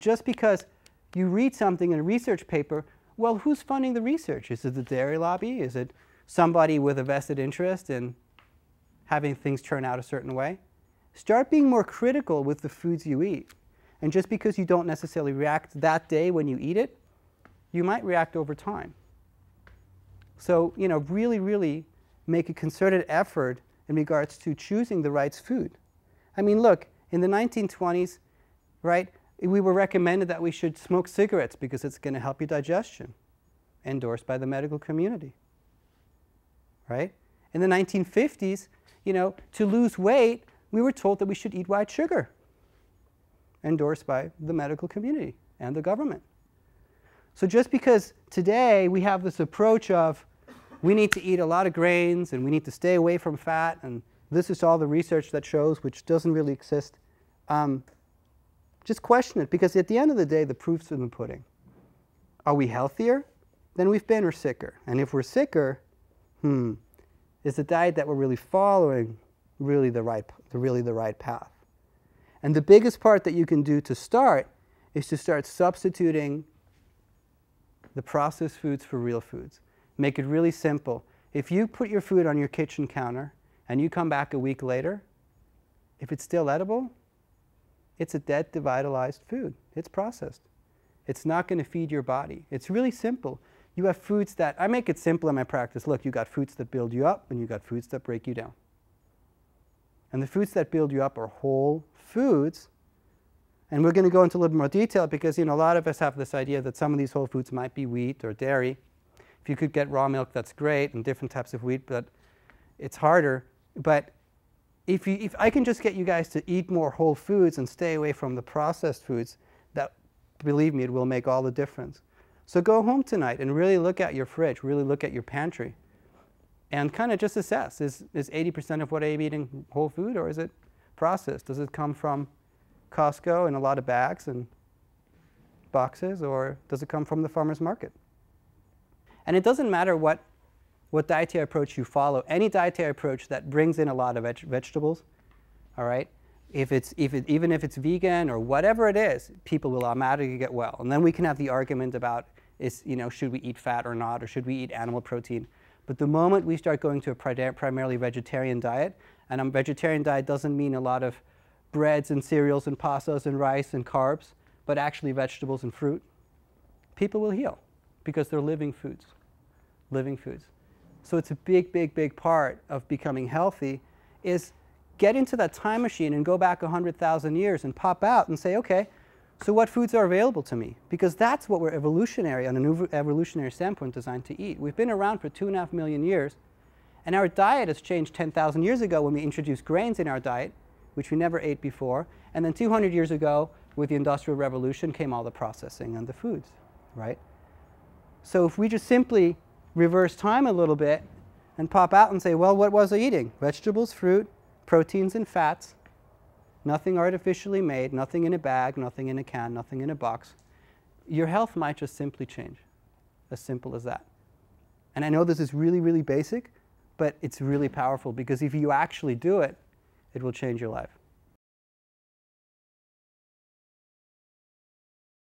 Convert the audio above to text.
just because you read something in a research paper, well, who's funding the research? Is it the dairy lobby? Is it somebody with a vested interest in having things turn out a certain way? Start being more critical with the foods you eat. And just because you don't necessarily react that day when you eat it, you might react over time. So, really, really make a concerted effort in regards to choosing the right food. I mean, look, in the 1920s, right, we were recommended that we should smoke cigarettes because it's going to help your digestion, endorsed by the medical community, right? In the 1950s, to lose weight, we were told that we should eat white sugar, endorsed by the medical community and the government. So just because today we have this approach of we need to eat a lot of grains and we need to stay away from fat, and this is all the research that shows, which doesn't really exist, just question it, because at the end of the day, the proof's in the pudding. Are we healthier than we've been or sicker? And if we're sicker, is the diet that we're really following really the right path? And the biggest part that you can do to start is to start substituting the processed foods for real foods. Make it really simple. If you put your food on your kitchen counter and you come back a week later, if it's still edible, it's a dead, devitalized food. It's processed. It's not going to feed your body. It's really simple. You have foods that, I make it simple in my practice. Look, you got foods that build you up and you got foods that break you down. And the foods that build you up are whole foods. And we're going to go into a little more detail because a lot of us have this idea that some of these whole foods might be wheat or dairy. If you could get raw milk, that's great, and different types of wheat, but it's harder. But if I can just get you guys to eat more whole foods and stay away from the processed foods, that, believe me, it will make all the difference. So go home tonight and really look at your fridge, really look at your pantry, and kind of just assess, is 80% of what I'm eating whole food, or is it processed? Does it come from Costco in a lot of bags and boxes, or does it come from the farmer's market? And it doesn't matter what dietary approach you follow. Any dietary approach that brings in a lot of vegetables, all right, even if it's vegan or whatever it is, people will automatically get well. And then we can have the argument about, should we eat fat or not, or should we eat animal protein? But the moment we start going to a primarily vegetarian diet, and a vegetarian diet doesn't mean a lot of breads and cereals and pastas and rice and carbs, but actually vegetables and fruit, people will heal because they're living foods. So it's a big, big, big part of becoming healthy is get into that time machine and go back 100,000 years and pop out and say, okay, so what foods are available to me? Because that's what we're evolutionary, on an evolutionary standpoint, designed to eat. We've been around for 2.5 million years, and our diet has changed 10,000 years ago when we introduced grains in our diet, which we never ate before. And then 200 years ago, with the Industrial Revolution, came all the processing and the foods, right? So if we just simply reverse time a little bit and pop out and say, well, what was I eating? Vegetables, fruit, proteins, and fats. Nothing artificially made, nothing in a bag, nothing in a can, nothing in a box. Your health might just simply change. As simple as that. And I know this is really, really basic, but it's really powerful because if you actually do it, it will change your life.